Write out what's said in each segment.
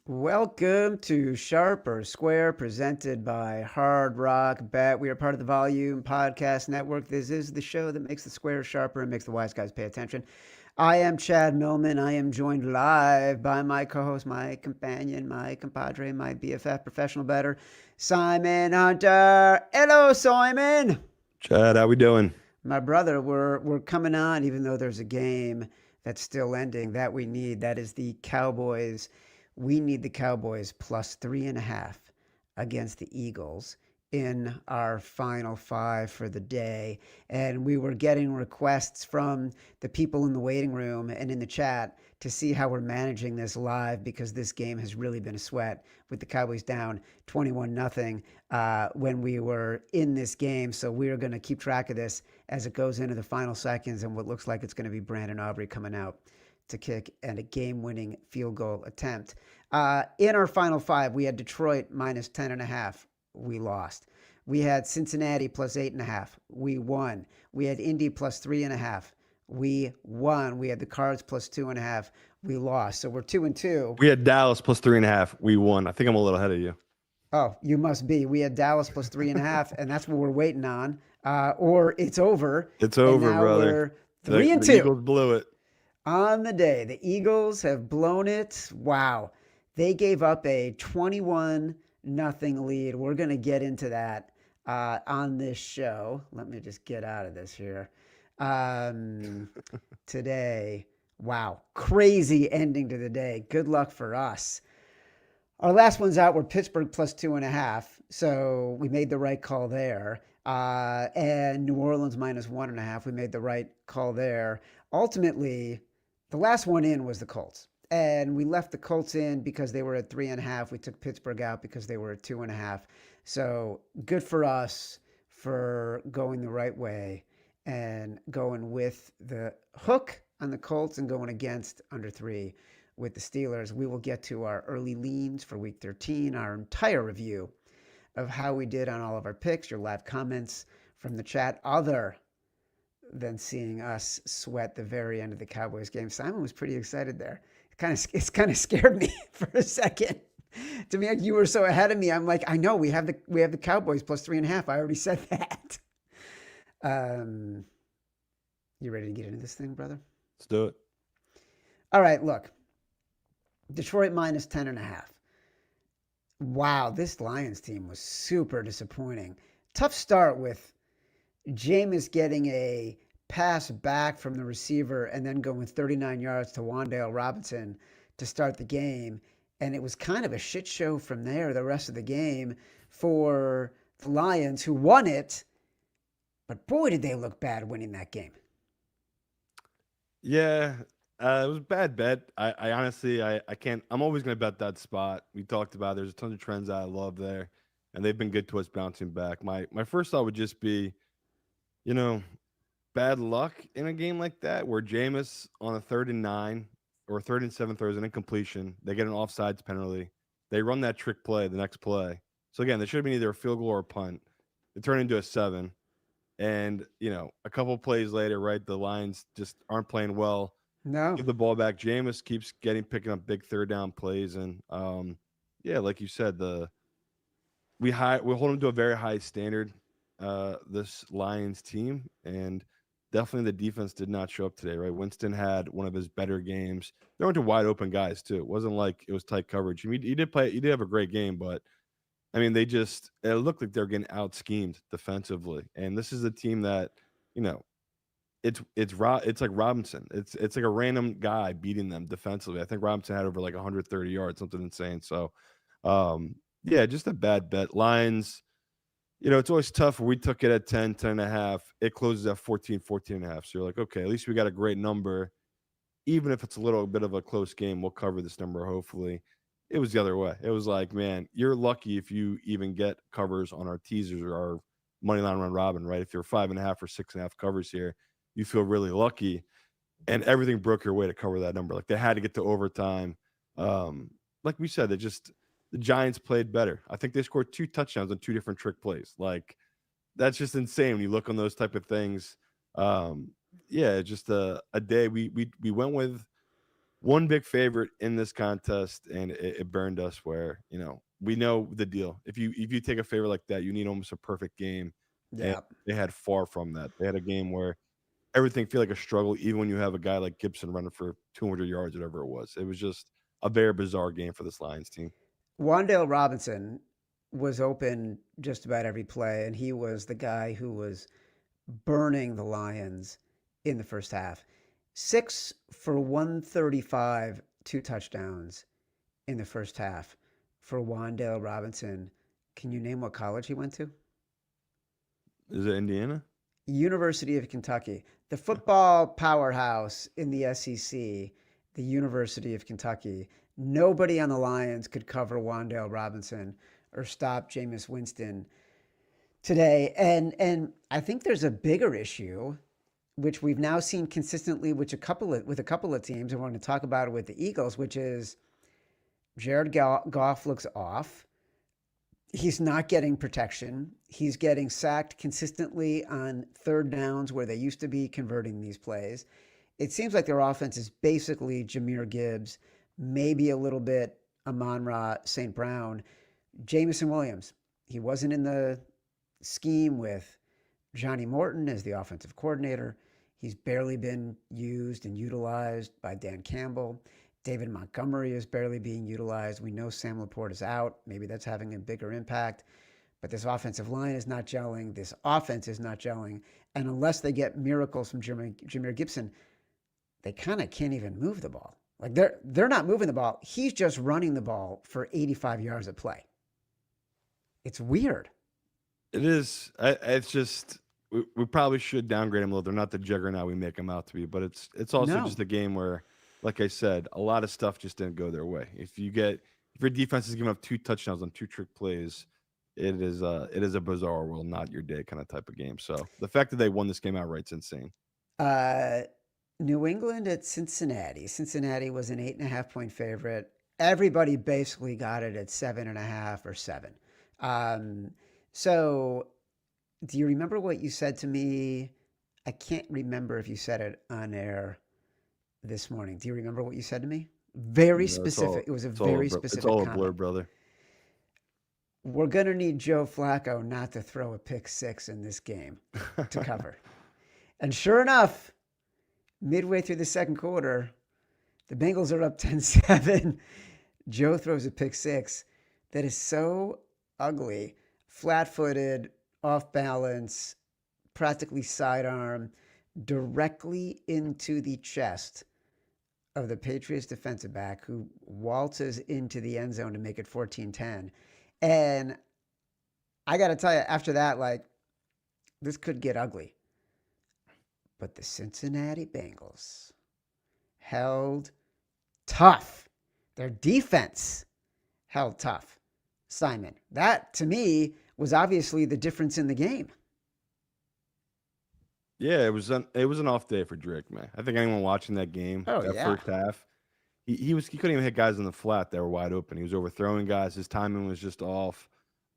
Welcome to Sharp or Square, presented by Hard Rock Bet. We are part of the Volume Podcast Network. This is the show that makes the square sharper and makes the wise guys pay attention. I am Chad Millman. I am joined live by my co-host, my companion, my compadre, my BFF professional bettor, Simon Hunter. Hello, Simon. Chad, how we doing? My brother, we're coming on, even though there's a game that's still ending that we need. That is the Cowboys. We need the Cowboys plus 3.5 against the Eagles in our final five for the day. And we were getting requests from the people in the waiting room and in the chat to see how we're managing this live, because this game has really been a sweat with the Cowboys down 21-0 when we were in this game. So we're going to keep track of this as it goes into the final seconds, and what looks like it's going to be Brandon Aubrey coming out to kick and a game-winning field goal attempt. In our final five, we had Detroit minus 10.5. We lost. We had Cincinnati plus 8.5. We won. We had Indy plus 3.5. We won. We had the Cards plus 2.5. We lost. So we're 2-2. We had Dallas plus 3.5. We won. I think I'm a little ahead of you. Oh, you must be. We had Dallas plus 3.5, and that's what we're waiting on. Or it's over. It's over, and now brother. We're 3-2. The Eagles blew it. On the day, the Eagles have blown it. Wow. They gave up a 21-0 lead. We're going to get into that on this show. Let me just get out of this here. Today, wow. Crazy ending to the day. Good luck for us. Our last ones out were Pittsburgh plus 2.5. So we made the right call there. And New Orleans minus 1.5. We made the right call there. Ultimately, the last one in was the Colts. And we left the Colts in because they were at 3.5. We took Pittsburgh out because they were at 2.5. So good for us for going the right way and going with the hook on the Colts and going against under 3 with the Steelers. We will get to our early leans for week 13, our entire review of how we did on all of our picks, your live comments from the chat, other than seeing us sweat the very end of the Cowboys game. Simon was pretty excited there. It's kind of scared me for a second. To me, like, you were so ahead of me. I'm like, I know we have the Cowboys plus 3.5. I already said that. You ready to get into this thing, brother? Let's do it. All right, look. Detroit minus 10.5. Wow, this Lions team was super disappointing. Tough start with Jameis getting a pass back from the receiver and then going 39 yards to Wan'Dale Robinson to start the game. And it was kind of a shit show from there the rest of the game for the Lions, who won it. But boy, did they look bad winning that game. Yeah, it was a bad bet. I honestly, I can't. I'm always going to bet that spot. We talked about there's a ton of trends I love there, and they've been good to us bouncing back. My first thought would just be, you know, bad luck in a game like that where Jameis on a 3rd and 9 or 3rd and 7 throws an incompletion. They get an offsides penalty. They run that trick play the next play. So again, they should have been either a field goal or a punt. They turn into a 7. And, a couple of plays later, right, the Lions just aren't playing well. No. Give the ball back. Jameis keeps picking up big 3rd down plays. And, yeah, like you said, we hold them to a very high standard, this Lions team. And definitely the defense did not show up today, right? Winston had one of his better games. They went to wide open guys, too. It wasn't like it was tight coverage. I mean, he did have a great game, but I mean, it looked like they're getting out schemed defensively. And this is a team that, you know, it's like Robinson. It's like a random guy beating them defensively. I think Robinson had over like 130 yards, something insane. So, yeah, just a bad bet. Lions, it's always tough. We took it at 10.5. It closes at 14.5. So you're like, okay, at least we got a great number. Even if it's a little bit of a close game, we'll cover this number, hopefully. It was the other way. It was like, man, you're lucky if you even get covers on our teasers or our money line run robin, right? If you're 5.5 or 6.5 covers here, you feel really lucky. And everything broke your way to cover that number. Like they had to get to overtime. Like we said, the Giants played better. I think they scored 2 touchdowns on 2 different trick plays. Like that's just insane when you look on those type of things. Yeah, just a day we went with one big favorite in this contest, and it burned us. Where we know the deal. If you take a favorite like that, you need almost a perfect game, and Yeah. they had far from that. They had a game where everything feel like a struggle, even when you have a guy like Gibson running for 200 yards, whatever it was. It was just a very bizarre game for this Lions team. Wan'Dale Robinson was open just about every play, and he was the guy who was burning the Lions in the first half. 6 for 135, 2 touchdowns in the first half for Wan'Dale Robinson. Can you name what college he went to? Is it Indiana? University of Kentucky, the football powerhouse in the SEC, the University of Kentucky. Nobody on the Lions could cover Wan'Dale Robinson or stop Jameis Winston today. And I think there's a bigger issue, which we've now seen consistently with a couple of teams, and we're going to talk about it with the Eagles, which is Jared Goff looks off. He's not getting protection. He's getting sacked consistently on third downs where they used to be converting these plays. It seems like their offense is basically Jahmyr Gibbs, maybe a little bit Amon-Ra St. Brown. Jameson Williams, he wasn't in the scheme with Johnny Morton as the offensive coordinator. He's barely been used and utilized by Dan Campbell. David Montgomery is barely being utilized. We know Sam Laporte is out. Maybe that's having a bigger impact. But this offensive line is not gelling. This offense is not gelling. And unless they get miracles from Jahmyr Gibson, they kind of can't even move the ball. Like they're not moving the ball. He's just running the ball for 85 yards a play. It's weird. It is. It's just we probably should downgrade him a little. They're not the juggernaut we make him out to be, but it's also No. just a game where, like I said, a lot of stuff just didn't go their way. If your defense is giving up 2 touchdowns on 2 trick plays, it is a bizarre world, not your day kind of type of game. So the fact that they won this game outright is insane. New England at Cincinnati. Cincinnati was an 8.5 point favorite. Everybody basically got it at 7.5 or 7. So do you remember what you said to me? I can't remember if you said it on air this morning. Do you remember what you said to me? Very specific. It was a very specific It's all a comment. blur, brother. We're going to need Joe Flacco not to throw a pick 6 in this game to cover. And sure enough, midway through the second quarter, the Bengals are up 10-7. Joe throws a pick 6 that is so ugly, flat-footed, off balance, practically sidearm, directly into the chest of the Patriots defensive back, who waltzes into the end zone to make it 14-10. And I got to tell you, after that, like, this could get ugly. But the Cincinnati Bengals held tough. Their defense held tough. Simon, that to me was obviously the difference in the game. Yeah, it was an off day for Drake, man. I think anyone watching that game, that first half, he couldn't even hit guys in the flat that were wide open. He was overthrowing guys. His timing was just off.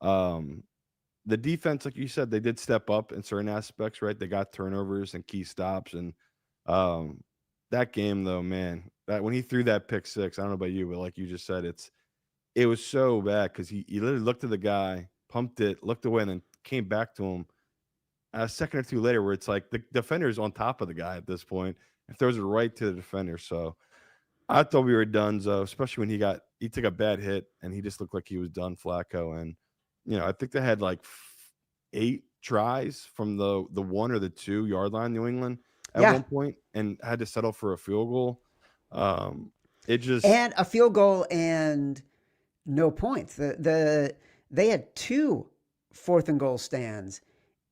The defense, like you said, they did step up in certain aspects, right? They got turnovers and key stops, and that game though, man, that when he threw that pick 6, I don't know about you, but like you just said, it was so bad because he literally looked at the guy, pumped it, looked away, and then came back to him a second or two later, where it's like the defender's on top of the guy at this point and throws it right to the defender. So I thought we were done, so especially when he took a bad hit and he just looked like he was done, Flacco. And I think they had like 8 tries from the 1 or the 2 yard line, New England at one point, and had to settle for a field goal. And a field goal and no points. They had 2 4th and goal stands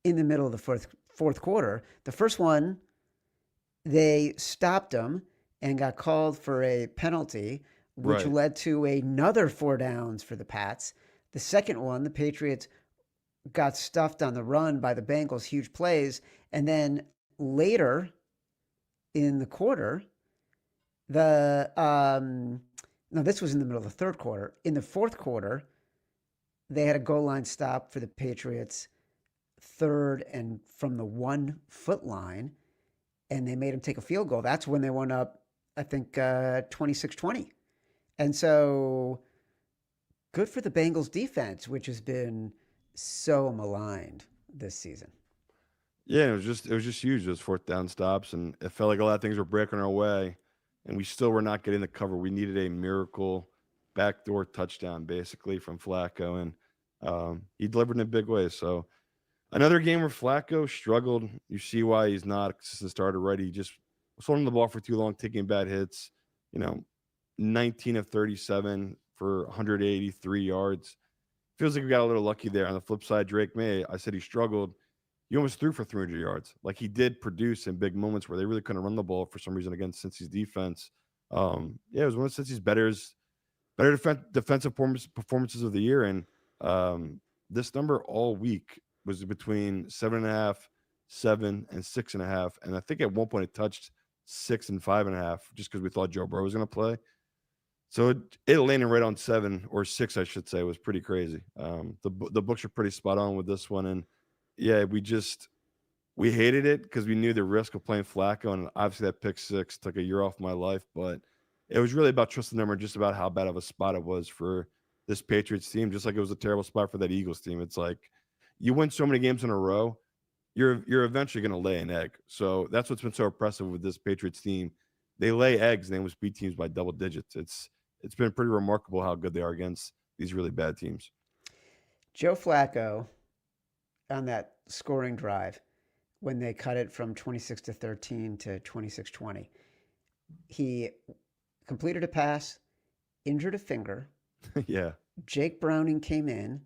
in the middle of the fourth quarter. The first one, they stopped them and got called for a penalty, which led to another 4 downs for the Pats. The second one, the Patriots got stuffed on the run by the Bengals, huge plays. And then later in the quarter, this was in the middle of the third quarter. In the fourth quarter, they had a goal line stop for the Patriots, 3rd and from the 1 foot line, and they made him take a field goal. That's when they went up I think 26-20. And so good for the Bengals defense, which has been so maligned this season. Yeah, it was just huge, those fourth down stops, and it felt like a lot of things were breaking our way, and we still were not getting the cover. We needed a miracle backdoor touchdown, basically, from Flacco, and he delivered in a big way. So another game where Flacco struggled. You see why he's not a consistent starter, right? He just was holding the ball for too long, taking bad hits. You know, 19 of 37 for 183 yards. Feels like we got a little lucky there. On the flip side, Drake May, I said he struggled. He almost threw for 300 yards. Like he did produce in big moments where they really couldn't run the ball for some reason against Cincy's defense. Yeah, it was one of Cincy's better defensive performances of the year. And this number all week was between 7.5, 7, and 6.5. And I think at one point it touched 6 and 5.5 just because we thought Joe Burrow was going to play. So it landed right on 7 or 6, I should say. It was pretty crazy. The books are pretty spot on with this one. And yeah, we hated it because we knew the risk of playing Flacco. And obviously that pick 6 took a year off my life. But it was really about trusting them and just about how bad of a spot it was for this Patriots team, just like it was a terrible spot for that Eagles team. It's like you win so many games in a row, you're eventually going to lay an egg. So that's what's been so impressive with this Patriots team. They lay eggs and they almost beat teams by double digits. It's been pretty remarkable how good they are against these really bad teams. Joe Flacco on that scoring drive when they cut it from 26-13 to 26-20. He completed a pass, injured a finger. Yeah. Jake Browning came in,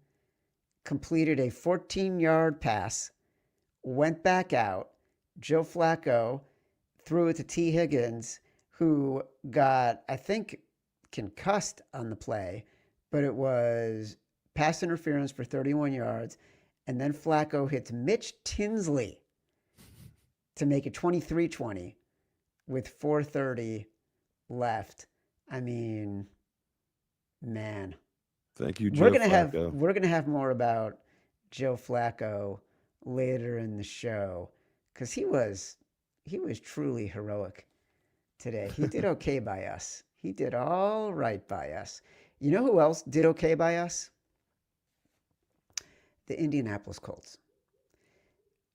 completed a 14-yard pass, went back out. Joe Flacco threw it to T. Higgins, who got, I think, concussed on the play, but it was pass interference for 31 yards. And then Flacco hits Mitch Tinsley to make it 23-20 with 4:30 left. I mean, man. Thank you, Joe Flacco. We're gonna have more about Joe Flacco later in the show because he was truly heroic today. He did okay by us. He did all right by us. You know who else did okay by us? The Indianapolis Colts.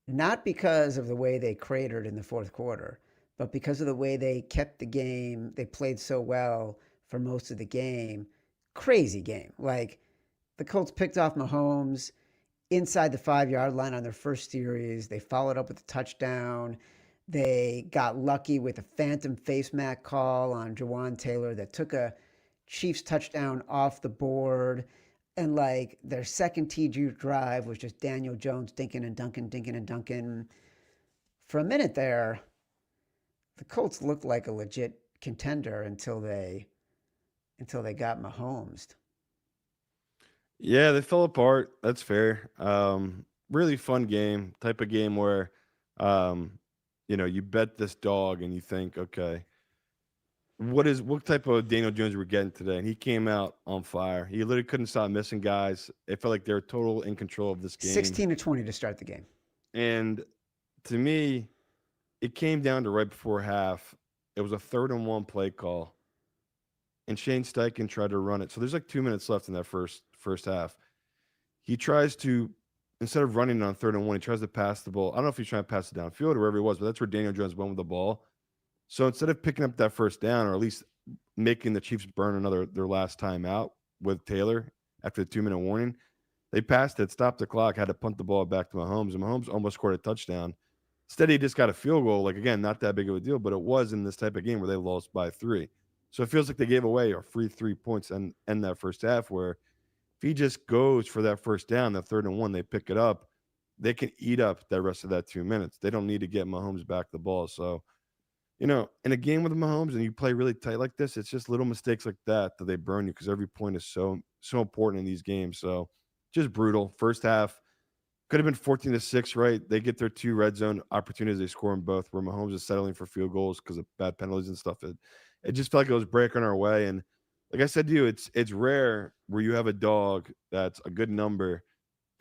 Not because of the way they cratered in the fourth quarter, but because of the way they kept the game. They played so well for most of the game. Crazy game. Like the Colts picked off Mahomes inside the 5-yard line on their first series. They followed up with a touchdown. They got lucky with a phantom face mask call on Jawan Taylor that took a Chiefs touchdown off the board. And like their second TG drive was just Daniel Jones dinking and dunking. For a minute there, the Colts looked like a legit contender until they got Mahomes. Yeah, they fell apart. That's fair. Really fun game, type of game where, you bet this dog and you think, okay, what type of Daniel Jones we're getting today? And he came out on fire. He literally couldn't stop missing guys. It felt like they were total in control of this game. 16-20 to start the game. And to me, it came down to right before half. It was a 3rd-and-1 play call. And Shane Steichen tried to run it. So there's like 2 minutes left in that first half. He tries to, instead of running it on 3rd-and-1, he tries to pass the ball. I don't know if he's trying to pass it downfield or wherever he was, but that's where Daniel Jones went with the ball. So instead of picking up that first down, or at least making the Chiefs burn their last time out with Taylor after the 2-minute warning, they passed it, stopped the clock, had to punt the ball back to Mahomes, and Mahomes almost scored a touchdown. Instead, he just got a field goal. Like, again, not that big of a deal, but it was in this type of game where they lost by 3. So it feels like they gave away a free 3 points and end that first half, where if he just goes for that first down, that 3rd-and-1, they pick it up, they can eat up that rest of that 2 minutes. They don't need to get Mahomes back the ball. So, in a game with Mahomes and you play really tight like this, it's just little mistakes like that they burn you because every point is so important in these games. So just brutal. First half could have been 14-6, right? They get their 2 red zone opportunities. They score them both where Mahomes is settling for field goals because of bad penalties and stuff. It just felt like it was breaking our way. And like I said to you, it's rare where you have a dog that's a good number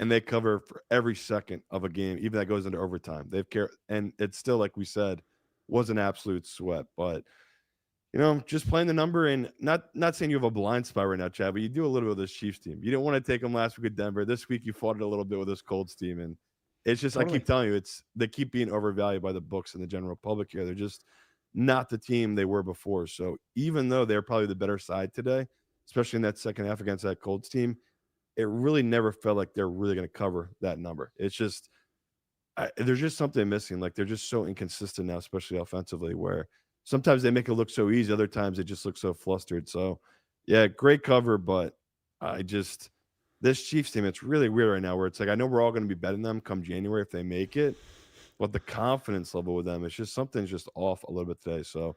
and they cover for every second of a game, even that goes into overtime. And it's still, like we said, was an absolute sweat. But Just playing the number, and not saying you have a blind spot right now, Chad, but you do a little bit with this Chiefs team. You didn't want to take them last week at Denver. This week you fought it a little bit with this Colts team, and it's just I Totally. keep telling you, they keep being overvalued by the books and the general public here. They're just not the team they were before. So even though they're probably the better side today, especially in that second half against that Colts team, it really never felt like they're really going to cover that number. It's just there's just something missing. Like they're just so inconsistent now, especially offensively, where sometimes they make it look so easy, other times they just look so flustered. So, yeah, great cover, but I just this Chiefs team, it's really weird right now. Where it's like I know we're all going to be betting them come January if they make it, but the confidence level with them, it's just something's just off a little bit today. So,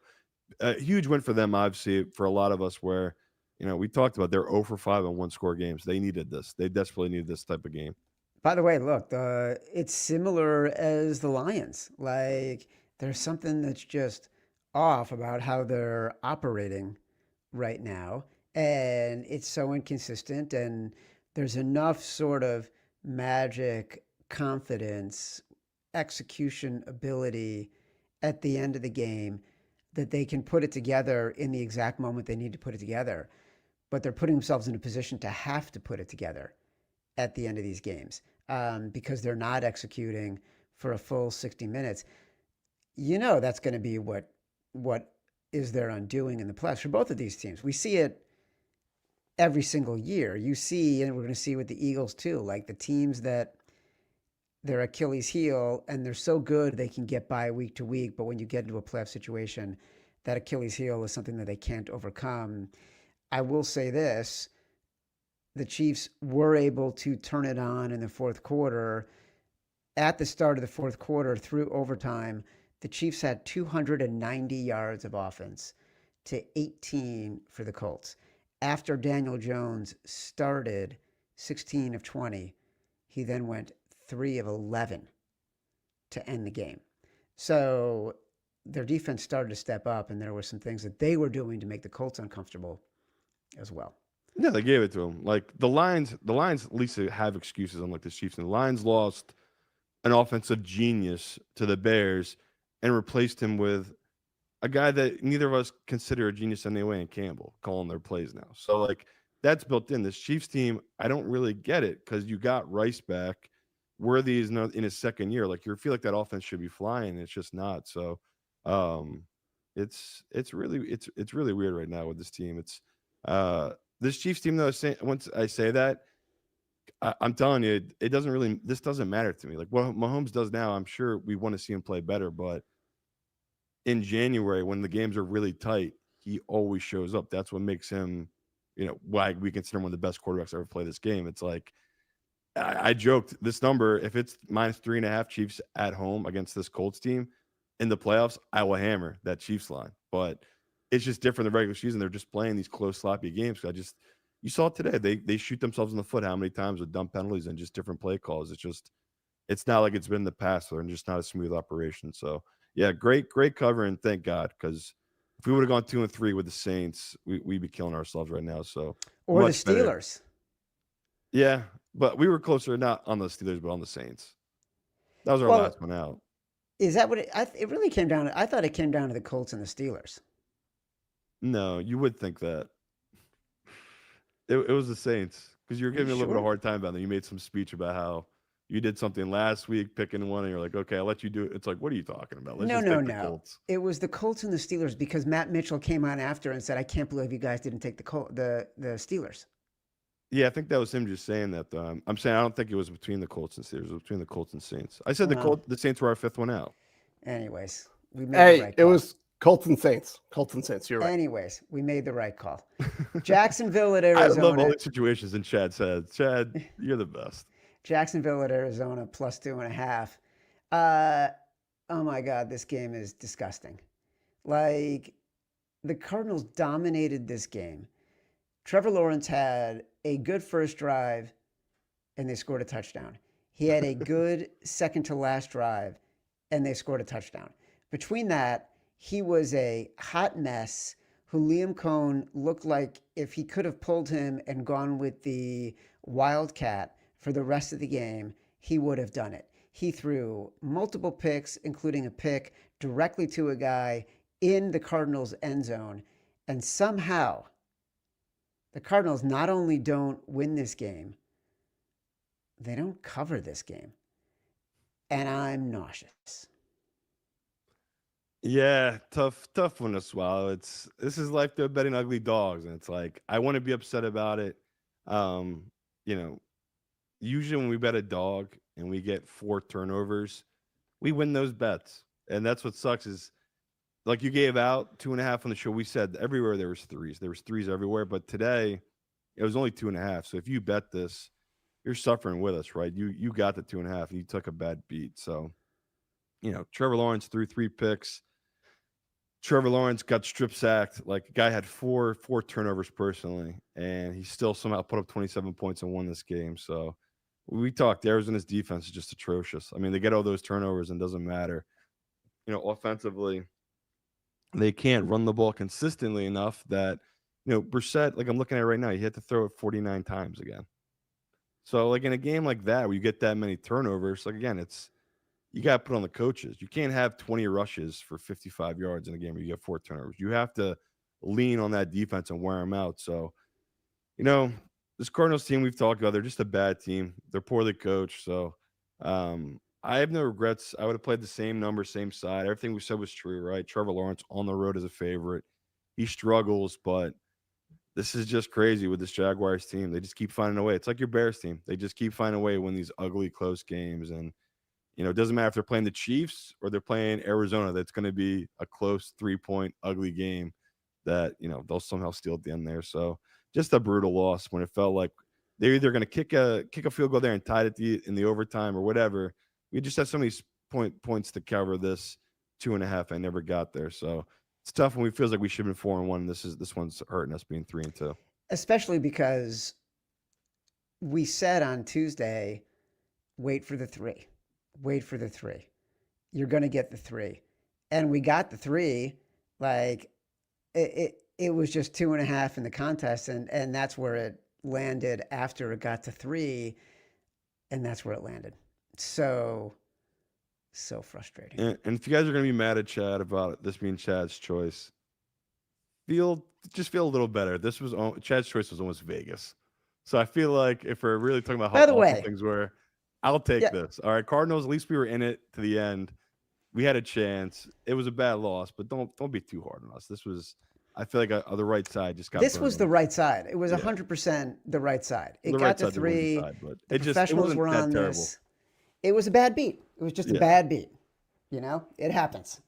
a huge win for them, obviously, for a lot of us. Where we talked about they're 0 for 5 on one-score games. They needed this. They desperately needed this type of game. By the way, look, it's similar as the Lions. Like, there's something that's just off about how they're operating right now. And it's so inconsistent. And there's enough sort of magic, confidence, execution ability at the end of the game that they can put it together in the exact moment they need to put it together. But they're putting themselves in a position to have to put it together at the end of these games because they're not executing for a full 60 minutes. That's going to be what is their undoing in the playoffs for both of these teams. We see it every single year. You see, and we're going to see with the Eagles too, like the teams that their Achilles heel and they're so good they can get by week to week, but when you get into a playoff situation, that Achilles heel is something that they can't overcome. I will say this, the Chiefs were able to turn it on in the fourth quarter. At the start of the fourth quarter through overtime, the Chiefs had 290 yards of offense to 18 for the Colts. After Daniel Jones started 16 of 20, he then went 3 of 11 to end the game. So their defense started to step up, and there were some things that they were doing to make the Colts uncomfortable as well. Yeah, they gave it to him. Like the Lions at least have excuses unlike the Chiefs. And the Lions lost an offensive genius to the Bears and replaced him with a guy that neither of us consider a genius anyway in Campbell, calling their plays now. So like that's built in. This Chiefs team, I don't really get it because you got Rice back. Worthy is not in his second year. Like you feel like that offense should be flying. It's just not. So um it's really weird right now with this team. It's this Chiefs team though, once I say that, I'm telling you, it doesn't really. This doesn't matter to me. Like what Mahomes does now, I'm sure we want to see him play better. But in January, when the games are really tight, he always shows up. That's what makes him, why we consider him one of the best quarterbacks to ever play this game. It's like I joked this number. If it's -3.5 Chiefs at home against this Colts team in the playoffs, I will hammer that Chiefs line. But it's just different in the regular season. They're just playing these close, sloppy games. You saw it today. They shoot themselves in the foot how many times with dumb penalties and just different play calls. It's not like it's been in the past. They're just not a smooth operation. So yeah, great cover, and thank God, because if we would have gone 2-3 with the Saints, we'd be killing ourselves right now. So Or the much better. Steelers. Yeah, but we were closer, not on the Steelers, but on the Saints. That was our Well, last one out. is that what it really came down to? I thought it came down to the Colts and the Steelers. No, you would think that. It was the Saints because you were Are you giving me a little bit of a sure? hard time about that. You made some speech about how you did something last week, picking one, and you're like, okay, I'll let you do it. It's like, what are you talking about? Let's No, just no, take the no. Colts. It was the Colts and the Steelers because Matt Mitchell came on after and said, "I can't believe you guys didn't take the Steelers." Yeah, I think that was him just saying that. Though I'm saying I don't think it was between the Colts and Steelers. It was between the Colts and Saints. I said Well, the Saints were our fifth one out. anyways, we made the Hey, right it call. was Colts and Saints. Colts and Saints. You're right. Anyways, we made the right call. Jacksonville at I love all Arizona. these situations in Chad's head. Chad, you're the best. Jacksonville at Arizona +2.5. Oh my God, this game is disgusting. Like the Cardinals dominated this game. Trevor Lawrence had a good first drive and they scored a touchdown. He had a good second to last drive and they scored a touchdown. Between that, he was a hot mess who Liam Cohn looked like if he could have pulled him and gone with the Wildcat for the rest of the game, he would have done it. He threw multiple picks, including a pick directly to a guy in the Cardinals' end zone And somehow the Cardinals not only don't win this game, they don't cover this game. And I'm nauseous. Yeah, tough one to swallow. This is life though, betting ugly dogs, and it's like I want to be upset about it. Um, you know, usually when we bet a dog and we get 4 turnovers, we win those bets, and that's what sucks is like you gave out 2.5 on the show. We said everywhere there was threes. There was threes everywhere, but today it was only 2.5. So if you bet this, you're suffering with us, right? You got the 2.5 and you took a bad beat. So, Trevor Lawrence threw 3 picks. Trevor Lawrence got strip sacked. Like, guy had four turnovers personally, and he still somehow put up 27 points and won this game. So we talked. Arizona's defense is just atrocious. I mean, they get all those turnovers and it doesn't matter. Offensively, they can't run the ball consistently enough that, Brissett, like I'm looking at right now, he had to throw it 49 times again. So, like in a game like that, where you get that many turnovers, like again, you got to put on the coaches. You can't have 20 rushes for 55 yards in a game where you get 4 turnovers. You have to lean on that defense and wear them out. So, this Cardinals team we've talked about, they're just a bad team. They're poorly coached. So, I have no regrets. I would have played the same number, same side. Everything we said was true, right? Trevor Lawrence on the road as a favorite. He struggles, but this is just crazy with this Jaguars team. They just keep finding a way. It's like your Bears team. They just keep finding a way to win these ugly, close games. And, it doesn't matter if they're playing the Chiefs or they're playing Arizona. That's going to be a close 3-point ugly game that, they'll somehow steal at the end there. So just a brutal loss when it felt like they're either going to kick a field goal there and tie it in the overtime or whatever. We just had so many points to cover this 2.5. I never got there. So it's tough when it feels like we should have been 4-1. This one's hurting us being 3-2. Especially because we said on Tuesday, wait for the 3. Wait for the 3. You're going to get the 3. And we got the 3. Like, it was just 2.5 in the contest. And that's where it landed after it got to 3. And that's where it landed. So frustrating. And if you guys are going to be mad at Chad about this being Chad's choice, just feel a little better. Chad's choice was almost Vegas. So I feel like if we're really talking about how awful things were, I'll take this. All right, Cardinals, at least we were in it to the end. We had a chance. It was a bad loss, but don't be too hard on us. I feel like the right side just got This burned was the right side. It was 100% the right side. It got to 3. The professionals were on this. It was a bad beat. It was just a bad beat. It happens.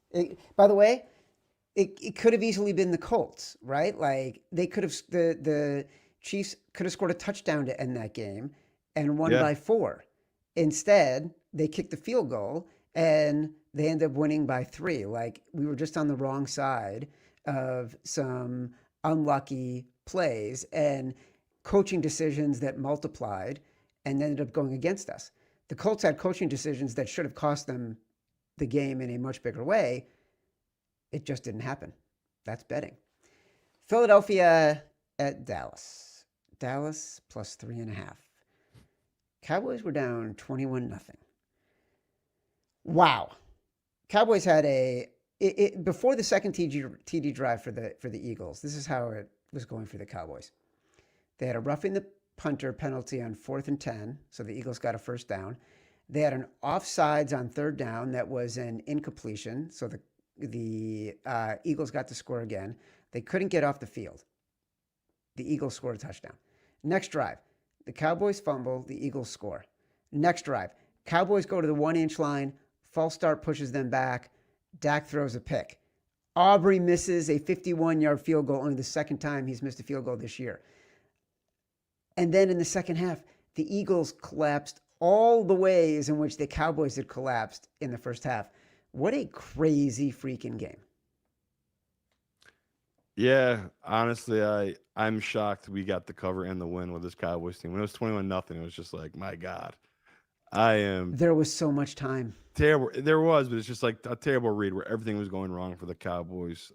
By the way, it could have easily been the Colts, right? Like they could have, the Chiefs could have scored a touchdown to end that game and won by 4. Instead, they kicked the field goal and they ended up winning by 3. Like we were just on the wrong side of some unlucky plays and coaching decisions that multiplied and ended up going against us. The Colts had coaching decisions that should have cost them the game in a much bigger way. It just didn't happen. That's betting. Philadelphia at Dallas. Dallas plus 3.5. Cowboys were down 21-0. Wow. Cowboys had before the second TD drive for the Eagles. This is how it was going for the Cowboys. They had a roughing the punter penalty on 4th and 10, so the Eagles got a first down. They had an offsides on 3rd down that was an incompletion, so the Eagles got to score again. They couldn't get off the field. The Eagles scored a touchdown. Next drive, the Cowboys fumble, the Eagles score. Next drive, Cowboys go to the 1-inch line, false start pushes them back, Dak throws a pick. Aubrey misses a 51-yard field goal, only the second time he's missed a field goal this year. And then in the second half, the Eagles collapsed all the ways in which the Cowboys had collapsed in the first half. What a crazy freaking game. Yeah, honestly, I'm shocked we got the cover and the win with this Cowboys team. When it was 21-0, it was just like, my God. There was so much time. Terrible. There was, but it's just like a terrible read where everything was going wrong for the Cowboys.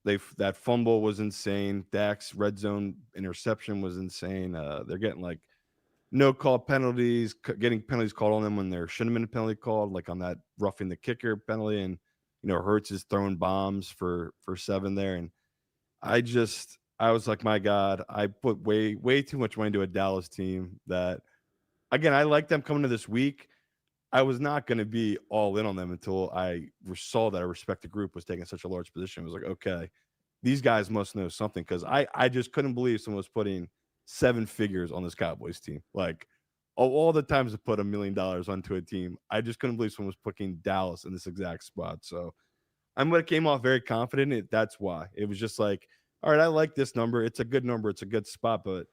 That fumble was insane. Dak's red zone interception was insane. They're getting like no call penalties, getting penalties called on them when there shouldn't have been a penalty called, like on that roughing the kicker penalty. And Hurts is throwing bombs for 7 there. And I was like, my God, I put way too much money into a Dallas team that, again, I like them coming to this week. I was not going to be all in on them until I saw that a respected group was taking such a large position. I was like, okay, these guys must know something, because I just couldn't believe someone was putting 7 figures on this Cowboys team. Like, of all the times to put $1 million onto a team, I just couldn't believe someone was putting Dallas in this exact spot. So I'm going to came off very confident. That's why. It was just like, all right, I like this number. It's a good number. It's a good spot. But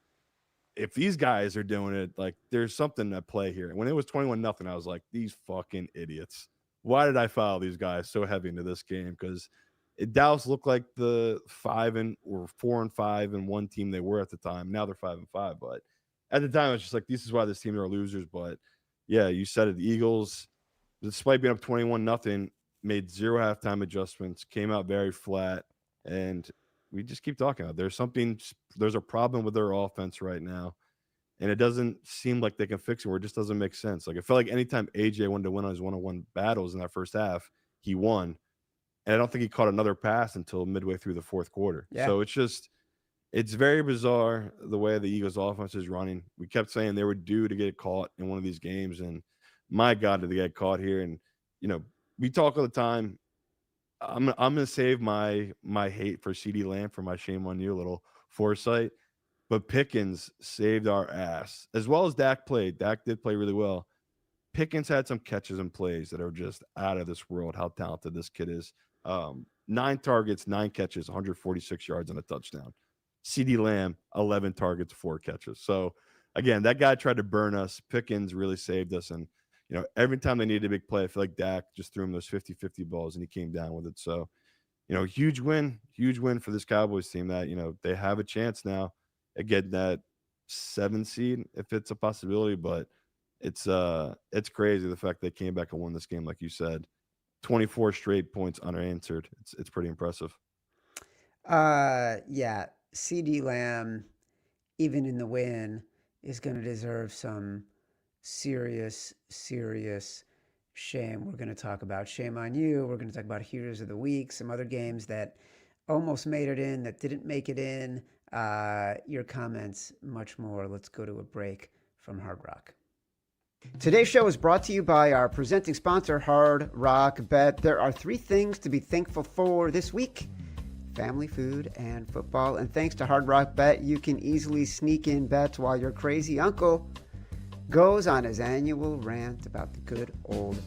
if these guys are doing it, like, there's something at play here. And when it was 21-0, I was like, these fucking idiots. Why did I follow these guys so heavy into this game? Because Dallas looked like the 4-5-1 team they were at the time. Now they're 5-5. But at the time, I was just like, this is why this team are losers. But yeah, you said it. The Eagles, despite being up 21-0, made 0 halftime adjustments, came out very flat, and we just keep talking about it. There's a problem with their offense right now, and it doesn't seem like they can fix it, or it just doesn't make sense. Like, I felt like anytime AJ wanted to win on his one-on-one battles in that first half, he won. And I don't think he caught another pass until midway through the fourth quarter. Yeah. So it's very bizarre the way the Eagles offense is running. We kept saying they were due to get caught in one of these games, and my God, did they get caught here. And, we talk all the time. I'm gonna save my hate for CeeDee Lamb for my shame on you, little foresight. But Pickens saved our ass, as well as Dak played. Dak did play really well. Pickens had some catches and plays that are just out of this world, how talented this kid is. 9 targets, 9 catches, 146 yards, and a touchdown. CeeDee Lamb, 11 targets, 4 catches. So, again, that guy tried to burn us. Pickens really saved us. And, every time they needed a big play, I feel like Dak just threw him those 50-50 balls, and he came down with it. So, huge win for this Cowboys team that, they have a chance now at getting that 7 seed if it's a possibility. But it's crazy the fact they came back and won this game, like you said. 24 straight points unanswered. It's pretty impressive. Yeah, CeeDee Lamb, even in the win, is going to deserve some serious shame. We're going to talk about shame on you. We're going to talk about heroes of the week, some other games that almost made it in, that didn't make it in. Your comments, much more. Let's go to a break from Hard Rock. Today's show is brought to you by our presenting sponsor, Hard Rock Bet. There are 3 things to be thankful for this week: family, food, and football. And thanks to Hard Rock Bet, you can easily sneak in bets while your crazy uncle goes on his annual rant about the good old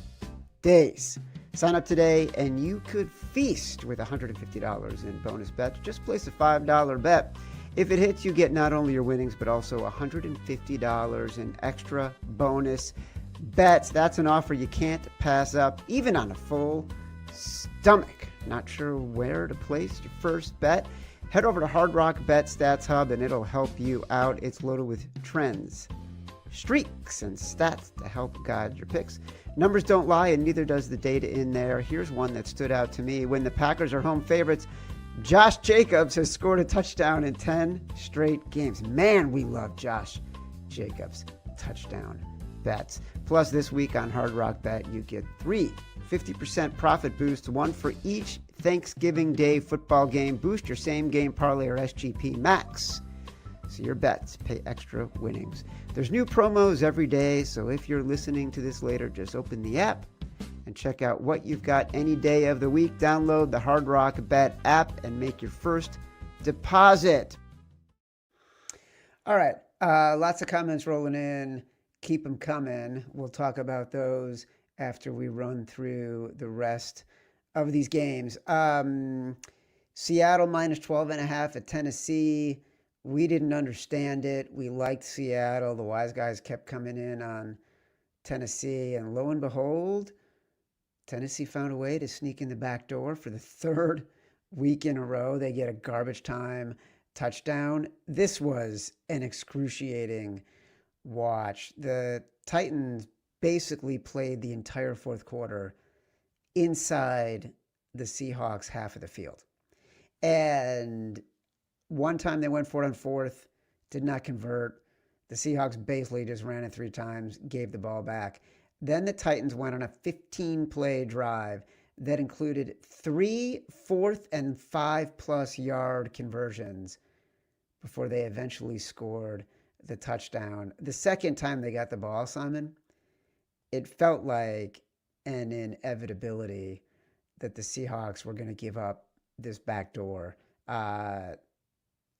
days. Sign up today and you could feast with $150 in bonus bets. Just place a $5 bet. If it hits, you get not only your winnings, but also $150 in extra bonus bets. That's an offer you can't pass up, even on a full stomach. Not sure where to place your first bet? Head over to Hard Rock Bet Stats Hub and it'll help you out. It's loaded with trends, streaks, and stats to help guide your picks. Numbers don't lie, and neither does the data in there. Here's one that stood out to me. When the Packers are home favorites, Josh Jacobs has scored a touchdown in 10 straight games. Man, we love Josh Jacobs touchdown bets. Plus, this week on Hard Rock Bet, you get 3 50% profit boosts, one for each Thanksgiving Day football game. Boost your same game parlay or SGP max, so your bets pay extra winnings. There's new promos every day, so if you're listening to this later, just open the app and check out what you've got any day of the week. Download the Hard Rock Bet app and make your first deposit. All right, lots of comments rolling in. Keep them coming. We'll talk about those after we run through the rest of these games. Seattle minus 12.5 at Tennessee. We didn't understand it. We liked Seattle. The wise guys kept coming in on Tennessee. And lo and behold, Tennessee found a way to sneak in the back door for the 3rd week in a row. They get a garbage time touchdown. This was an excruciating watch. The Titans basically played the entire 4th quarter inside the Seahawks half of the field. And one time they went for it on 4th, did not convert. The Seahawks basically just ran it 3 times, gave the ball back. Then the Titans went on a 15-play drive that included 3 4th and 5+ yard conversions before they eventually scored the touchdown. The second time they got the ball, Simon, it felt like an inevitability that the Seahawks were going to give up this backdoor. And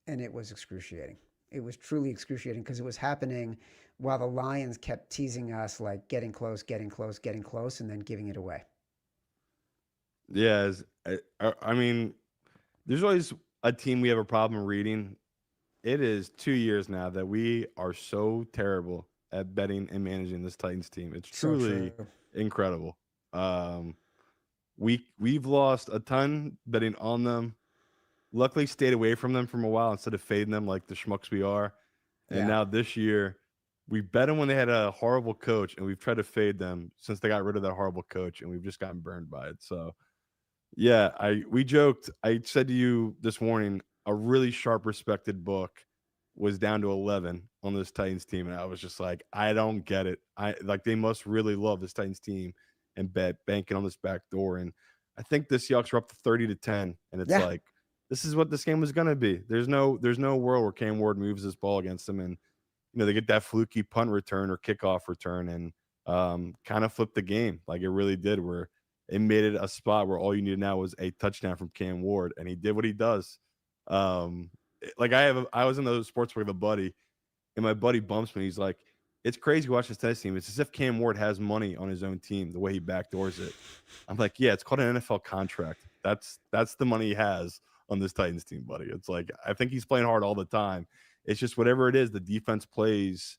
it was excruciating. It was truly excruciating because it was happening while the Lions kept teasing us, like getting close, and then giving it away. Yeah, I mean, there's always a team we have a problem reading. It is 2 years now that we are so terrible at betting and managing this Titans team. It's truly incredible. We've lost a ton betting on them. Luckily, stayed away from them from a while instead of fading them like the schmucks we are. And now this year, we bet them when they had a horrible coach, and we've tried to fade them since they got rid of that horrible coach, and we've just gotten burned by it. So, yeah, we joked. I said to you this morning, a really sharp, respected book was down to 11 on this Titans team, and I was just like, I don't get it. They must really love this Titans team and banking on this back door. And I think the Seahawks are up to 30-10, and it's like, this is what this game was going to be. There's no world where Cam Ward moves this ball against them, and they get that fluky punt return or kickoff return and kind of flip the game like it really did, where it made it a spot where all you needed now was a touchdown from Cam Ward, and he did what he does. I was in the sports book with a buddy, and my buddy bumps me. He's like, it's crazy to watch this Titans team. It's as if Cam Ward has money on his own team, the way he backdoors it. I'm like, yeah, it's called an NFL contract. That's the money he has on this Titans team, buddy. It's like, I think he's playing hard all the time. It's just whatever it is, the defense plays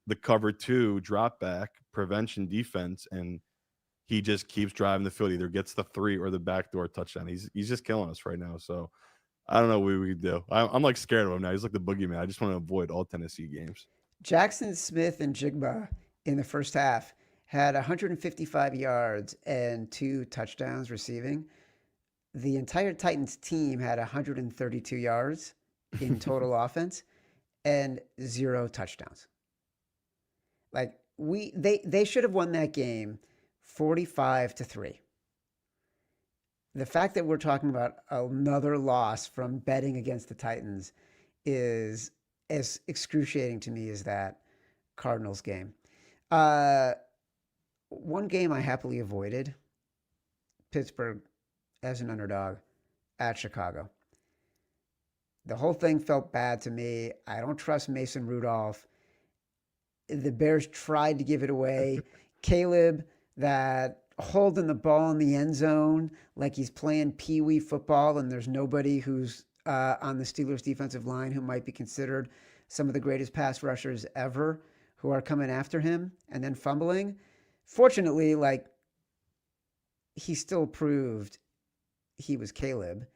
the cover 2 drop back prevention defense, and he just keeps driving the field, either gets the 3 or the backdoor touchdown. He's just killing us right now. So I don't know what we could do. I'm like scared of him now. He's like the boogeyman. I just want to avoid all Tennessee games. Jackson Smith and Jigba in the first half had 155 yards and 2 touchdowns receiving. The entire Titans team had 132 yards in total offense and 0 touchdowns. Like they should have won that game 45-3. The fact that we're talking about another loss from betting against the Titans is as excruciating to me as that Cardinals game. One game I happily avoided, Pittsburgh as an underdog at Chicago. The whole thing felt bad to me. I don't trust Mason Rudolph. The Bears tried to give it away. Caleb, that holding the ball in the end zone like he's playing pee-wee football, and there's nobody who's on the Steelers defensive line who might be considered some of the greatest pass rushers ever, who are coming after him and then fumbling. Fortunately, he still proved he was Caleb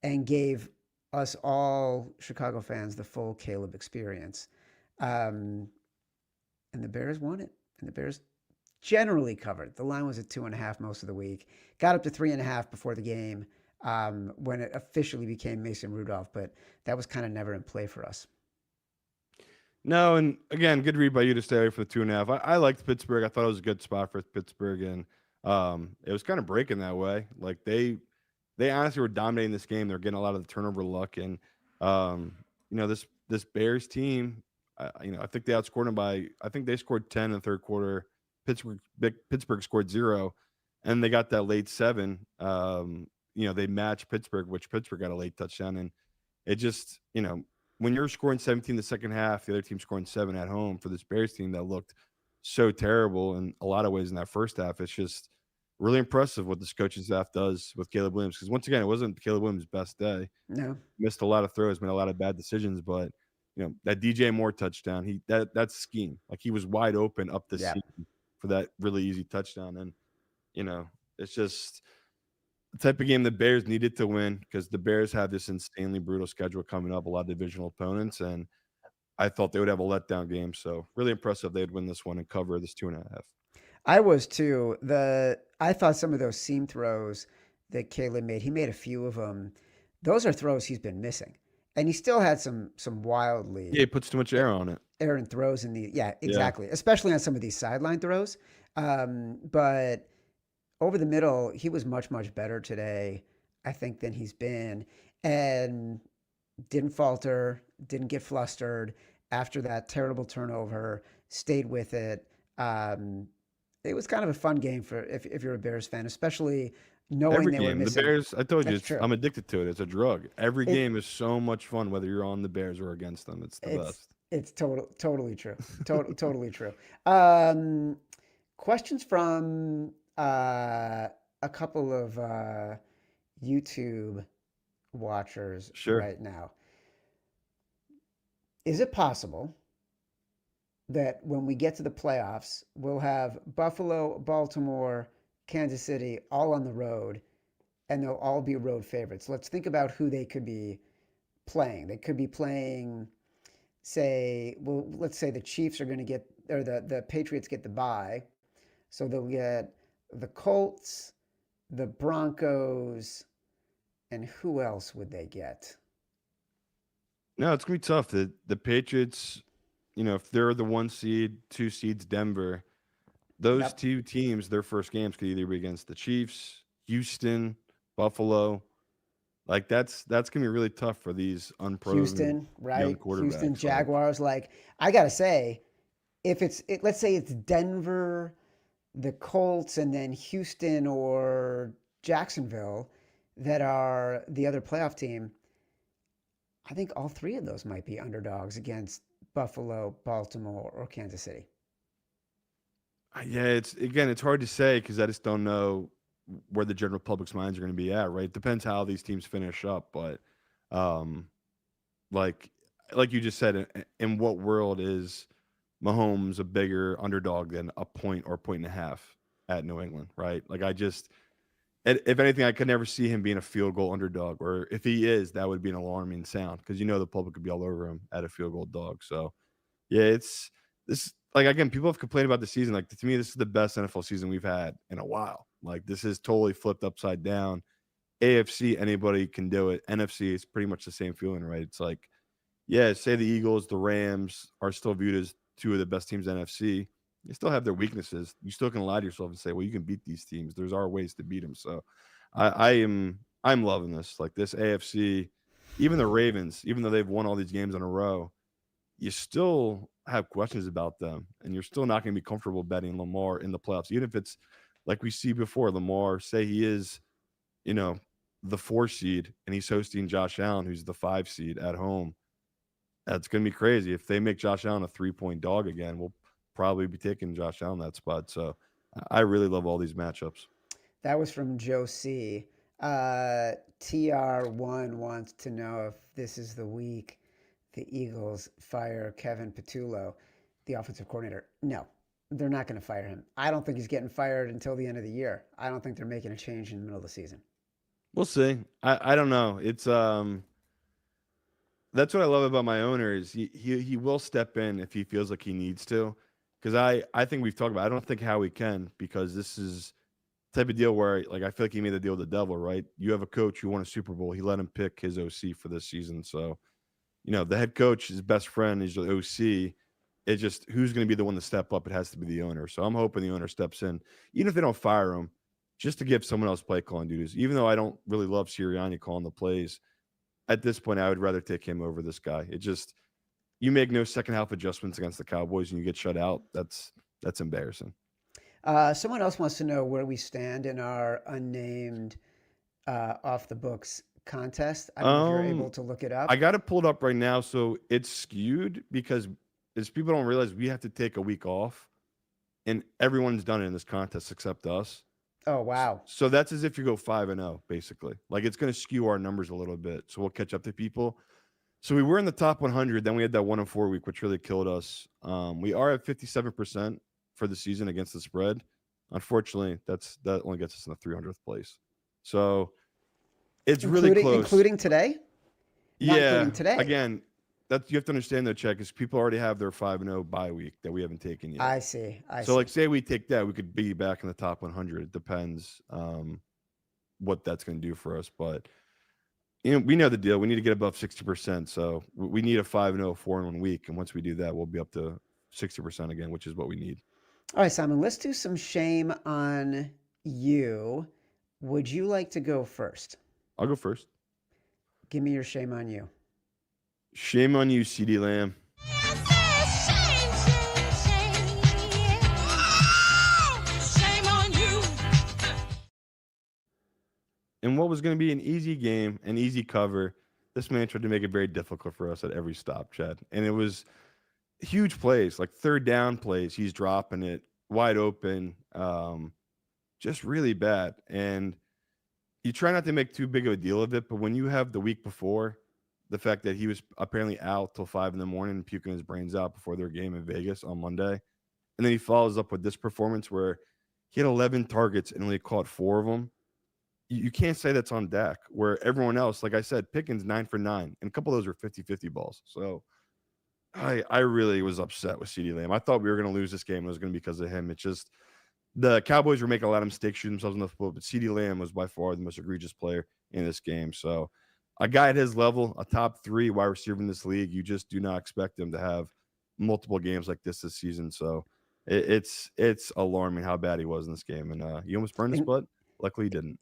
and gave us all Chicago fans the full Caleb experience. And the Bears won it. And the Bears generally covered. The line was at 2.5 most of the week. Got up to 3.5 before the game when it officially became Mason Rudolph. But that was kind of never in play for us. No, and again, good read by you to stay away from the 2.5. I liked Pittsburgh. I thought it was a good spot for Pittsburgh, and it was kind of breaking that way. Like they honestly were dominating this game. They're getting a lot of the turnover luck, and this Bears team, I think they outscored them by. I think they scored 10 in the third quarter. Pittsburgh scored 0, and they got that late 7. They matched Pittsburgh, which Pittsburgh got a late touchdown, and it just when you're scoring 17 the second half, the other team scoring 7 at home for this Bears team that looked so terrible in a lot of ways in that first half. It's just really impressive what this coaching staff does with Caleb Williams. Because once again, it wasn't Caleb Williams' best day. No. Missed a lot of throws, made a lot of bad decisions. But, that DJ Moore touchdown, that's scheme. Like, he was wide open up the seam for that really easy touchdown. And, it's just the type of game the Bears needed to win, because the Bears have this insanely brutal schedule coming up, a lot of divisional opponents. And I thought they would have a letdown game. So really impressive they'd win this one and cover this 2.5. I was too. I thought some of those seam throws that Caleb made, he made a few of them. Those are throws he's been missing. And he still had some wildly. Yeah, he puts too much air on it. Errant throws in the. Yeah, exactly. Yeah. Especially on some of these sideline throws. But over the middle, he was much, much better today, I think, than he's been. And didn't falter, didn't get flustered after that terrible turnover, stayed with it. It was kind of a fun game for if you're a Bears fan, especially knowing Every they were game, the missing. Bears. I told you, That's true. I'm addicted to it. It's a drug. Every It game is so much fun, whether you're on the Bears or against them. It's the it's best. it's totally true. Totally true. Um, Questions from a couple of YouTube watchers Sure. right now. Is it possible that when we get to the playoffs, we'll have Buffalo, Baltimore, Kansas City all on the road, and they'll all be road favorites? Let's think about who they could be playing. They could be playing, say, well, let's say the Chiefs are going to get, or the Patriots get the bye. So they'll get the Colts, the Broncos, and who else would they get? No, it's gonna be tough. The Patriots, if they're the 1 seed, 2 seeds, Denver, those Yep. two teams, their first games could either be against the Chiefs, Houston, Buffalo. Like that's gonna be really tough for these unproven Houston, young right? Houston quarterbacks. Like, Jaguars. Like, I gotta say, let's say it's Denver, the Colts, and then Houston or Jacksonville that are the other playoff team. I think all three of those might be underdogs against Buffalo, Baltimore, or Kansas City. yeah, it's hard to say because I just don't know where the general public's minds are going to be at. Right, depends how these teams finish up, but um, like like you just said, in what world is Mahomes a bigger underdog than a point or point and a half at New England? Right, like if anything, I could never see him being a field goal underdog, or if he is, that would be an alarming sound because the public could be all over him at a field goal dog. So yeah, it's this like again, people have complained about the season. Like to me, this is the best NFL season we've had in a while. Like this is totally flipped upside down. AFC, anybody can do it. NFC is pretty much the same feeling, right? It's like, yeah, say the Eagles, the Rams are still viewed as two of the best teams in NFC. They still have their weaknesses. You still can lie to yourself and say, well, you can beat these teams. There's our ways to beat them. So I'm loving this. Like this AFC, even the Ravens, even though they've won all these games in a row, you still have questions about them, and you're still not going to be comfortable betting Lamar in the playoffs, even if it's like we see before. Lamar, say he is, you know, the 4 seed, and he's hosting Josh Allen, who's the 5 seed at home. That's going to be crazy. If they make Josh Allen a 3-point dog again, we'll probably be taking Josh Allen that spot. So I really love all these matchups. That was from Joe C. TR1 wants to know if this is the week the Eagles fire Kevin Patullo, the offensive coordinator. No, they're not going to fire him. I don't think he's getting fired until the end of the year. I don't think they're making a change in the middle of the season. We'll see. I don't know. It's that's what I love about my owner is he will step in if he feels like he needs to. Because I think we've talked about I don't think Howie can because this is the type of deal where like I feel like he made a deal with the devil, right? You have a coach who won a Super Bowl. He let him pick his OC for this season. So, the head coach, his best friend is the OC. It's just who's going to be the one to step up. It has to be the owner. So I'm hoping the owner steps in, even if they don't fire him, just to give someone else play calling duties. Even though I don't really love Sirianni calling the plays, at this point, I would rather take him over this guy. It just you make no second half adjustments against the Cowboys and you get shut out. That's embarrassing. Someone else wants to know where we stand in our unnamed off the books contest. I don't know if you're able Um, to look it I up. got it pulled up right now, so it's skewed because as people don't realize, we have to take a week off, and everyone's done it in this contest except us. Oh, wow. So that's as if you go 5-0, basically. Like it's going to skew our numbers a little bit, so we'll catch up to people. So we were in the top 100. Then we had that 1-4 week, which really killed us. We are at 57% for the season against the spread. Unfortunately, that only gets us in the 300th place. So it's really close. Including today? Not Yeah. including today. Again, that you have to understand though, Check, is people already have their 5-0 bye week that we haven't taken yet. I see. I So see. like say we take that, we could be back in the top 100. It depends what that's going to do for us, but we know the deal. We need to get above 60%. So we need a 5-0 4-1 week, and once we do that, we'll be up to 60% again, which is what we need. All right, Simon, let's do some shame on you. Would you like to go first? I'll go first. Give me your shame on you. Shame on you, CeeDee Lamb. In what was going to be an easy game, an easy cover, this man tried to make it very difficult for us at every stop, Chad. And it was huge plays, like third down plays. He's dropping it wide open, just really bad. And you try not to make too big of a deal of it, but when you have the week before, the fact that he was apparently out till 5 a.m. and puking his brains out before their game in Vegas on Monday, and then he follows up with this performance where he had 11 targets and only caught 4 of them. You can't say that's on Dak, where everyone else, like I said, Pickens 9 for 9, and a couple of those were 50-50 balls. So I really was upset with CeeDee Lamb. I thought we were going to lose this game. It was going to be because of him. It's just the Cowboys were making a lot of mistakes, shooting themselves in the foot, but CeeDee Lamb was by far the most egregious player in this game. So a guy at his level, a top 3 wide receiver in this league, you just do not expect him to have multiple games like this season. So it's alarming how bad he was in this game. And he almost burned his butt. Luckily, he didn't.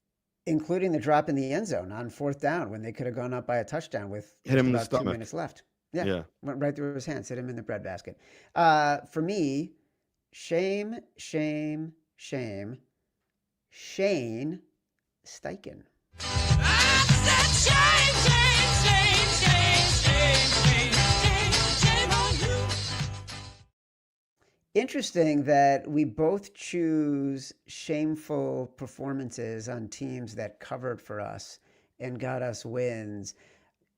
Including the drop in the end zone on 4th down when they could have gone up by a touchdown with hit him in the about 2 stomach. minutes left. Yeah, Yeah. went right through his hands, hit him in the breadbasket. For me, shame, Shane Steichen. Interesting that we both choose shameful performances on teams that covered for us and got us wins.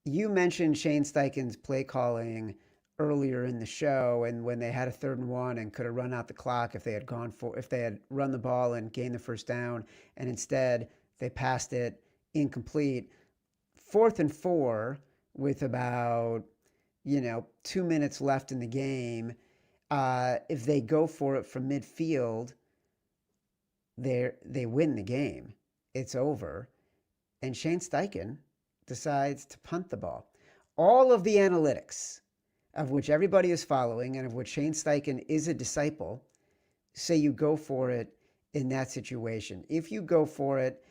You mentioned Shane Steichen's play calling earlier in the show, and when they had a 3rd and 1 and could have run out the clock if they had run the ball and gained the 1st down, and instead they passed it incomplete. 4th and 4 with about 2 minutes left in the game. If they go for it from midfield, they win the game. It's over. And Shane Steichen decides to punt the ball. All of the analytics, of which everybody is following and of which Shane Steichen is a disciple, say you go for it in that situation. If you go for it,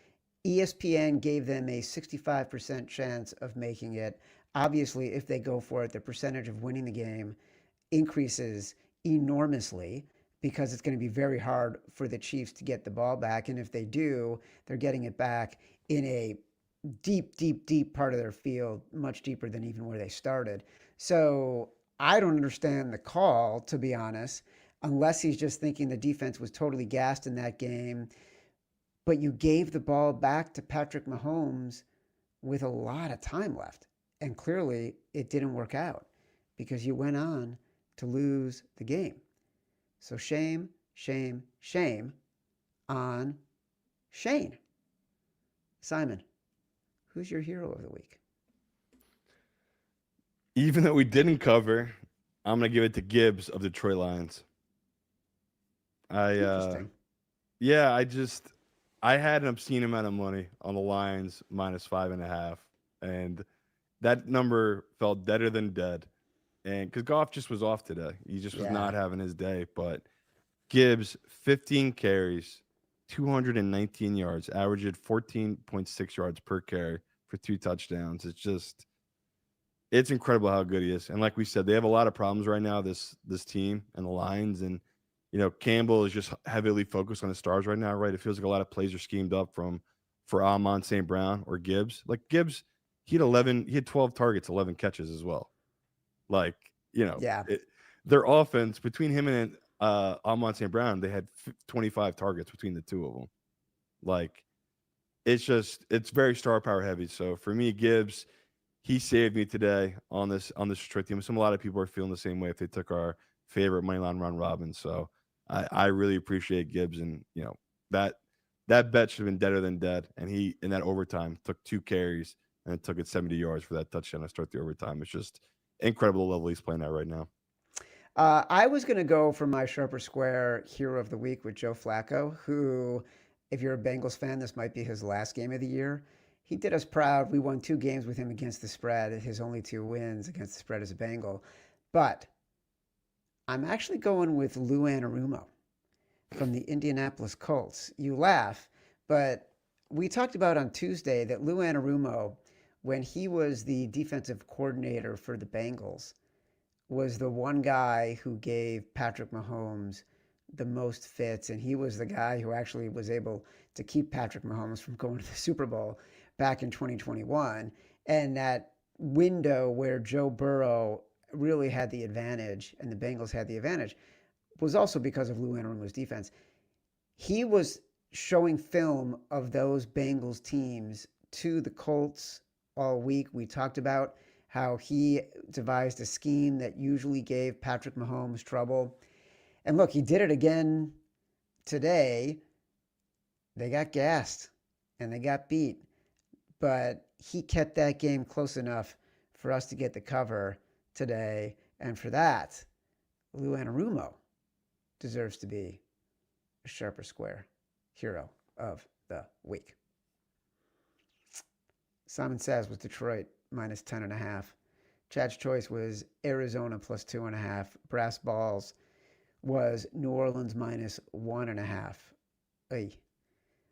ESPN gave them a 65% chance of making it. Obviously, if they go for it, the percentage of winning the game increases enormously because it's going to be very hard for the Chiefs to get the ball back. And if they do, they're getting it back in a deep part of their field, much deeper than even where they started. So I don't understand the call, to be honest, unless he's just thinking the defense was totally gassed in that game. But you gave the ball back to Patrick Mahomes with a lot of time left. And clearly it didn't work out because you went on to lose the game. So shame on Shane. Simon, who's your hero of the week? Even though we didn't cover, I'm going to give it to Gibbs of Detroit Lions. Interesting. I had an obscene amount of money on the Lions -5.5, and that number felt deader than dead. And because Goff just was off today, he just was not having his day. But Gibbs, 15 carries, 219 yards, averaged 14.6 yards per carry for 2 touchdowns. It's incredible how good he is. And like we said, they have a lot of problems right now, this team and the Lions. And, Campbell is just heavily focused on the stars right now, right? It feels like a lot of plays are schemed up for Amon St. Brown or Gibbs. Like Gibbs, he had 12 targets, 11 catches as well. Like, their offense between him and Amon St. Brown, they had 25 targets between the two of them. Like, it's very star power heavy. So for me, Gibbs, he saved me today on this Detroit team. A lot of people are feeling the same way if they took our favorite moneyline run robin. So I really appreciate Gibbs, and that bet should have been deader than dead. And he, in that overtime, took 2 carries and took it 70 yards for that touchdown to start the overtime. It's just incredible level he's playing at right now. I was going to go for my Sharper Square hero of the week with Joe Flacco, who, if you're a Bengals fan, this might be his last game of the year. He did us proud. We won 2 games with him against the spread, his only 2 wins against the spread as a Bengal. But I'm actually going with Lou Anarumo. from the Indianapolis Colts. You laugh, but we talked about on Tuesday that Lou Anarumo, when he was the defensive coordinator for the Bengals, was the one guy who gave Patrick Mahomes the most fits, and he was the guy who actually was able to keep Patrick Mahomes from going to the Super Bowl back in 2021. And that window where Joe Burrow really had the advantage and the Bengals had the advantage was also because of Lou Anarumo's defense. He was showing film of those Bengals teams to the Colts all week. We talked about how he devised a scheme that usually gave Patrick Mahomes trouble. And look, he did it again today. They got gassed and they got beat. But he kept that game close enough for us to get the cover today. And for that, Lou Anarumo deserves to be a Sharper Square Hero of the Week. Simon Says was Detroit minus 10.5. Chad's choice was Arizona plus 2.5. Brass Balls was New Orleans minus 1.5. Ay.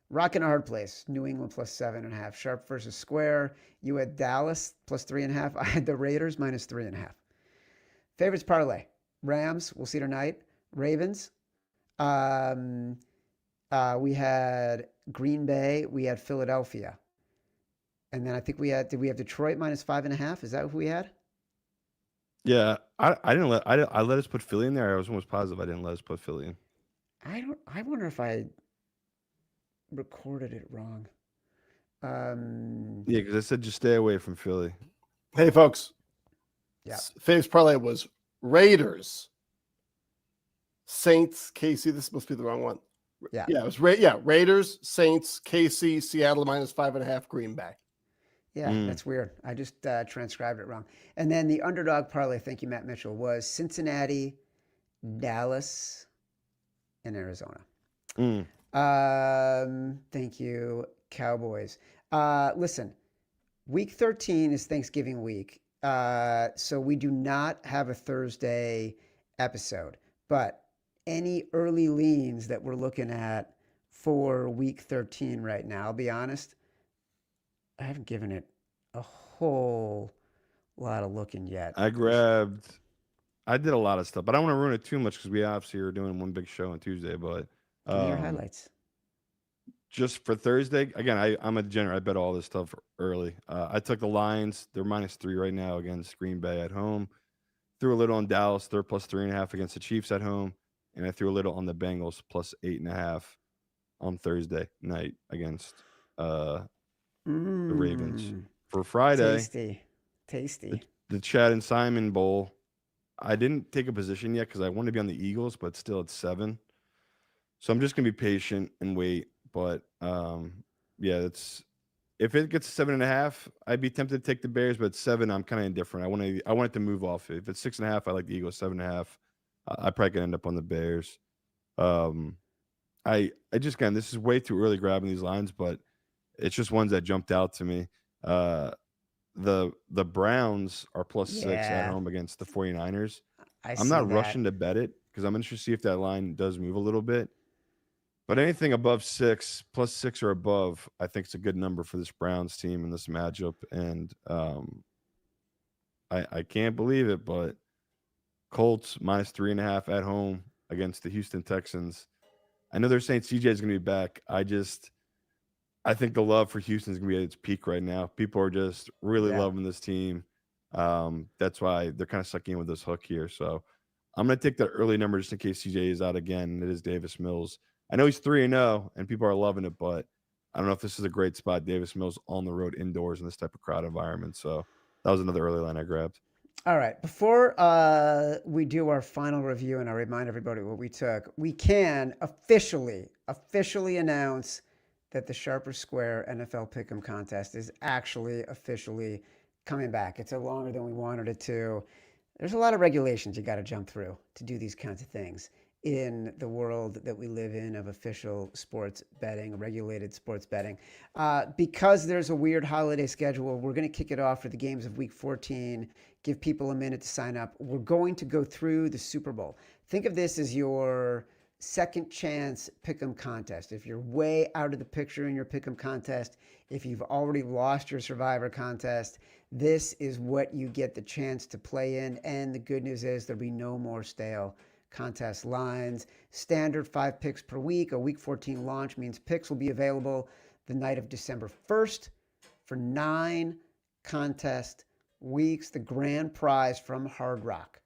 Rockin' a hard place. New England plus 7.5. Sharp versus Square. You had Dallas plus 3.5. I had the Raiders minus 3.5. Favorites parlay. Rams, we'll see tonight. Ravens. We had Green Bay. We had Philadelphia. And then I think did we have Detroit minus 5.5? Is that who we had? Yeah, I let us put Philly in there. I was almost positive I didn't let us put Philly in. I wonder if I recorded it wrong. Yeah, because I said just stay away from Philly. Hey, folks. Yeah. Faves parlay was Raiders, Saints, KC. This must be the wrong one. Yeah. Yeah, it was Raiders, Saints, KC, Seattle minus 5.5, Green Bay. Yeah, that's weird. I just transcribed it wrong. And then the underdog parlay, thank you, Matt Mitchell, was Cincinnati, Dallas, and Arizona. Thank you, Cowboys. Listen, week 13 is Thanksgiving week. So we do not have a Thursday episode. But any early leans that we're looking at for week 13 right now, I'll be honest, I haven't given it a whole lot of looking yet. I did a lot of stuff, but I don't want to ruin it too much because we obviously are doing one big show on Tuesday. But Give me your highlights. Just for Thursday, again, I'm a degenerate. I bet all this stuff early. I took the Lions. They're -3 right now against Green Bay at home. Threw a little on Dallas. They're plus 3.5 against the Chiefs at home. And I threw a little on the Bengals plus 8.5 on Thursday night against the Ravens. For Friday, tasty. The Chad and Simon Bowl. I didn't take a position yet because I wanted to be on the Eagles, but still at 7. So I'm just gonna be patient and wait. But yeah, if it gets 7.5, I'd be tempted to take the Bears. But at 7, I'm kind of indifferent. I want it to move off. If it's 6.5, I like the Eagles. 7.5, I probably could end up on the Bears. I just this is way too early grabbing these lines, but it's just ones that jumped out to me. The Browns are plus 6 at home against the 49ers. I'm not rushing to bet it because I'm interested to see if that line does move a little bit. But anything above 6, plus 6 or above, I think it's a good number for this Browns team in this matchup. And I can't believe it, but Colts -3.5 at home against the Houston Texans. I know they're saying CJ is going to be back. I think the love for Houston is going to be at its peak right now. People are just really loving this team. That's why they're kind of sucking in with this hook here. So I'm going to take that early number just in case CJ is out again. It is Davis Mills. I know he's 3-0 and people are loving it, but I don't know if this is a great spot. Davis Mills on the road indoors in this type of crowd environment. So that was another early line I grabbed. All right. Before we do our final review and I remind everybody what we took, we can officially announce that the Sharper Square NFL Pick'em contest is actually officially coming back. It's longer than we wanted it to. There's a lot of regulations you got to jump through to do these kinds of things in the world that we live in of official sports betting, regulated sports betting. Because there's a weird holiday schedule, we're going to kick it off for the games of week 14, give people a minute to sign up. We're going to go through the Super Bowl. Think of this as your second chance pick'em contest. If you're way out of the picture in your pick'em contest, if you've already lost your survivor contest, this is what you get the chance to play in. And the good news is there'll be no more stale contest lines. Standard 5 picks per week. A week 14 launch means picks will be available the night of December 1st for 9 contest weeks. The grand prize from Hard Rock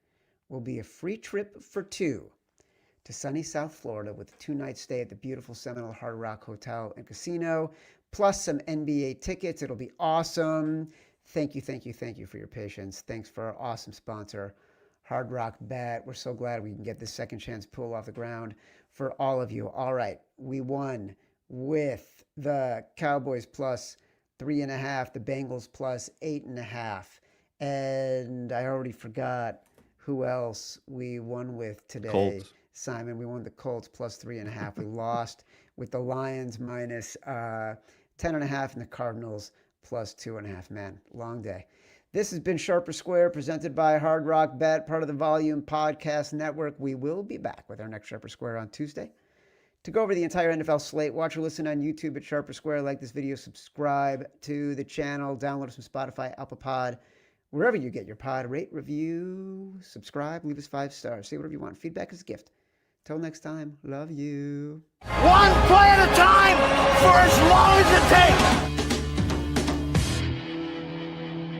will be a free trip for 2 to sunny South Florida with a 2-night stay at the beautiful Seminole Hard Rock Hotel and Casino, plus some NBA tickets. It'll be awesome. Thank you for your patience. Thanks for our awesome sponsor, Hard Rock Bet. We're so glad we can get this second chance pool off the ground for all of you. All right, we won with the Cowboys plus 3.5, the Bengals plus 8.5, and I already forgot who else we won with today. Colts. Simon, we won the Colts plus 3.5. We lost with the Lions minus 10.5 and the Cardinals plus 2.5. Man, long day. This has been Sharper Square, presented by Hard Rock Bet, part of the Volume Podcast Network. We will be back with our next Sharper Square on Tuesday. To go over the entire NFL slate, watch or listen on YouTube at Sharper Square. Like this video, subscribe to the channel, download us from Spotify, Apple Pod, wherever you get your pod. Rate, review, subscribe, leave us 5 stars. Say whatever you want. Feedback is a gift. Till next time, love you. One play at a time for as long as it takes.